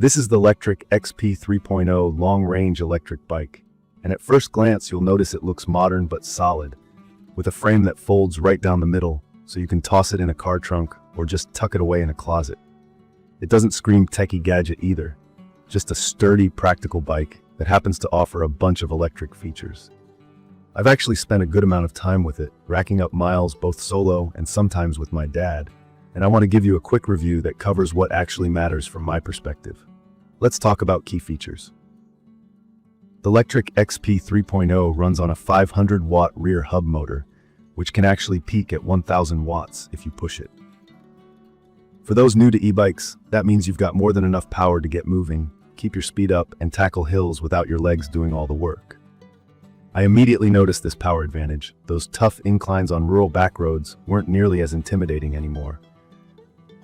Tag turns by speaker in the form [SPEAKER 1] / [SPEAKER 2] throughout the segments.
[SPEAKER 1] This is the Lectric XP 3.0 long-range electric bike, and at first glance you'll notice it looks modern but solid, with a frame that folds right down the middle so you can toss it in a car trunk or just tuck it away in a closet. It doesn't scream techie gadget either, just a sturdy, practical bike that happens to offer a bunch of electric features. I've actually spent a good amount of time with it, racking up miles both solo and sometimes with my dad, and I want to give you a quick review that covers what actually matters from my perspective. Let's talk about key features. The Lectric XP 3.0 runs on a 500-watt rear hub motor, which can actually peak at 1,000 watts if you push it. For those new to e-bikes, that means you've got more than enough power to get moving, keep your speed up, and tackle hills without your legs doing all the work. I immediately noticed this power advantage. Those tough inclines on rural backroads weren't nearly as intimidating anymore.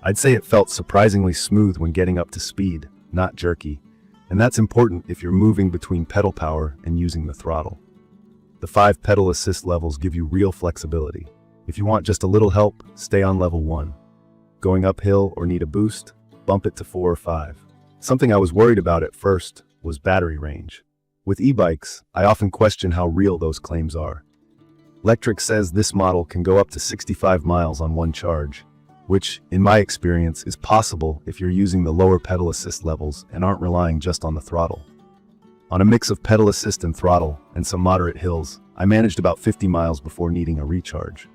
[SPEAKER 1] I'd say it felt surprisingly smooth when getting up to speed, not jerky, and that's important if you're moving between pedal power and using the throttle. The 5 pedal assist levels give you real flexibility. If you want just a little help, stay on level 1. Going uphill or need a boost, bump it to 4 or 5. Something I was worried about at first was battery range. With e-bikes, I often question how real those claims are. Lectric says this model can go up to 65 miles on one charge, which, in my experience, is possible if you're using the lower pedal assist levels and aren't relying just on the throttle. On a mix of pedal assist and throttle, and some moderate hills, I managed about 50 miles before needing a recharge.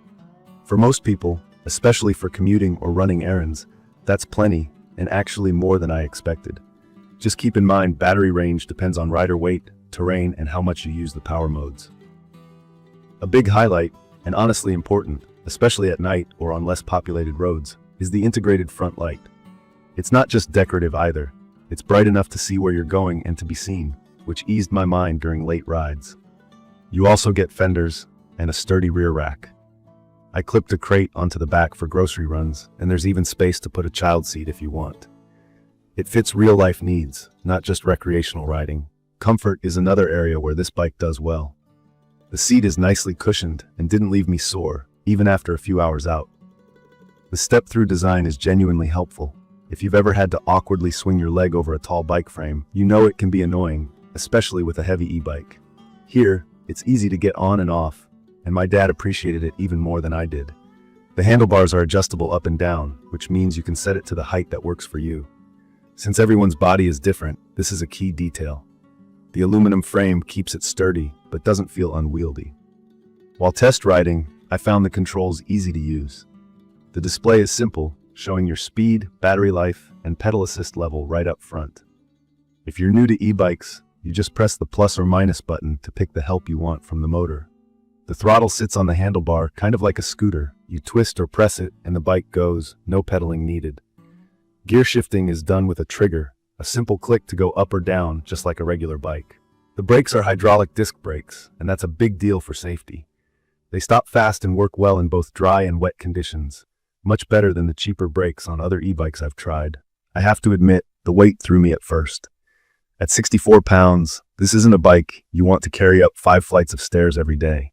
[SPEAKER 1] For most people, especially for commuting or running errands, that's plenty, and actually more than I expected. Just keep in mind battery range depends on rider weight, terrain, and how much you use the power modes. A big highlight, and honestly important, especially at night or on less populated roads, is the integrated front light. It's not just decorative either. It's bright enough to see where you're going and to be seen, which eased my mind during late rides. You also get fenders and a sturdy rear rack. I clipped a crate onto the back for grocery runs, and there's even space to put a child seat if you want. It fits real-life needs, not just recreational riding. Comfort is another area where this bike does well. The seat is nicely cushioned and didn't leave me sore, even after a few hours out. The step-through design is genuinely helpful. If you've ever had to awkwardly swing your leg over a tall bike frame, you know it can be annoying, especially with a heavy e-bike. Here, it's easy to get on and off, and my dad appreciated it even more than I did. The handlebars are adjustable up and down, which means you can set it to the height that works for you. Since everyone's body is different, this is a key detail. The aluminum frame keeps it sturdy, but doesn't feel unwieldy. While test riding, I found the controls easy to use. The display is simple, showing your speed, battery life, and pedal assist level right up front. If you're new to e-bikes, you just press the plus or minus button to pick the help you want from the motor. The throttle sits on the handlebar, kind of like a scooter. You twist or press it, and the bike goes, no pedaling needed. Gear shifting is done with a trigger, a simple click to go up or down, just like a regular bike. The brakes are hydraulic disc brakes, and that's a big deal for safety. They stop fast and work well in both dry and wet conditions, much better than the cheaper brakes on other e-bikes I've tried. I have to admit, the weight threw me at first. At 64 pounds, this isn't a bike you want to carry up 5 flights of stairs every day.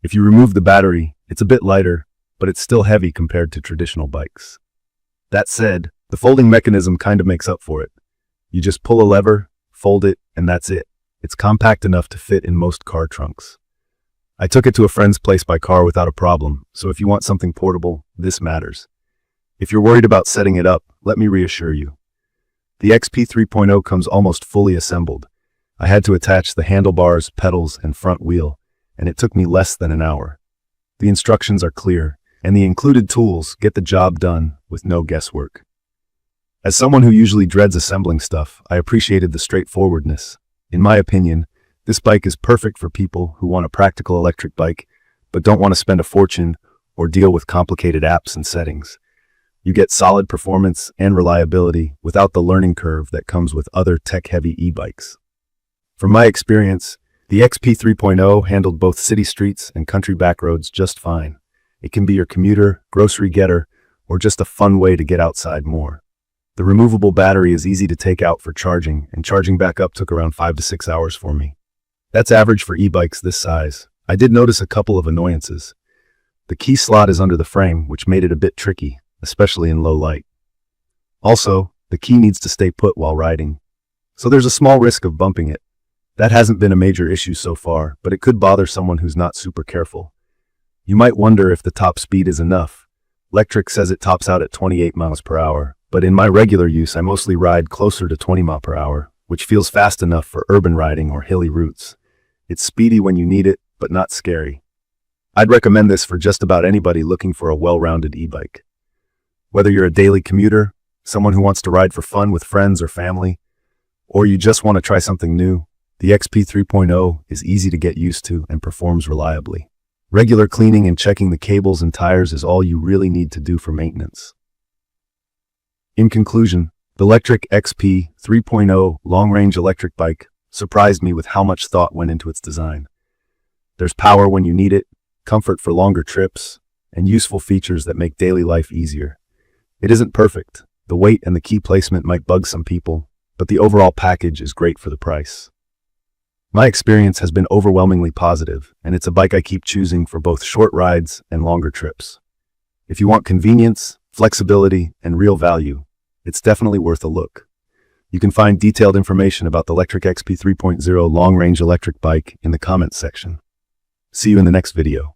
[SPEAKER 1] If you remove the battery, it's a bit lighter, but it's still heavy compared to traditional bikes. That said, the folding mechanism kind of makes up for it. You just pull a lever, fold it, and that's it. It's compact enough to fit in most car trunks. I took it to a friend's place by car without a problem, so if you want something portable, this matters. If you're worried about setting it up, let me reassure you. The XP 3.0 comes almost fully assembled. I had to attach the handlebars, pedals, and front wheel, and it took me less than an hour. The instructions are clear, and the included tools get the job done with no guesswork. As someone who usually dreads assembling stuff, I appreciated the straightforwardness. In my opinion, this bike is perfect for people who want a practical electric bike, but don't want to spend a fortune or deal with complicated apps and settings. You get solid performance and reliability without the learning curve that comes with other tech-heavy e-bikes. From my experience, the XP 3.0 handled both city streets and country backroads just fine. It can be your commuter, grocery getter, or just a fun way to get outside more. The removable battery is easy to take out for charging, and charging back up took around 5 to 6 hours for me. That's average for e-bikes this size. I did notice a couple of annoyances. The key slot is under the frame, which made it a bit tricky, especially in low light. Also, The key needs to stay put while riding, so there's a small risk of bumping it. That hasn't been a major issue so far, but it could bother someone who's not super careful. You might wonder if the top speed is enough. Lectric says it tops out at 28 miles per hour, but in my regular use I mostly ride closer to 20 miles per hour, which feels fast enough for urban riding or hilly routes. It's speedy when you need it, but not scary. I'd recommend this for just about anybody looking for a well-rounded e-bike. Whether you're a daily commuter, someone who wants to ride for fun with friends or family, or you just want to try something new, the XP 3.0 is easy to get used to and performs reliably. Regular cleaning and checking the cables and tires is all you really need to do for maintenance. In conclusion, the Lectric XP 3.0 long-range electric bike surprised me with how much thought went into its design. There's power when you need it, comfort for longer trips, and useful features that make daily life easier. It isn't perfect. The weight and the key placement might bug some people, but the overall package is great for the price. My experience has been overwhelmingly positive, and it's a bike I keep choosing for both short rides and longer trips. If you want convenience, flexibility, and real value, it's definitely worth a look. You can find detailed information about the Lectric XP 3.0 long-range electric bike in the comments section. See you in the next video.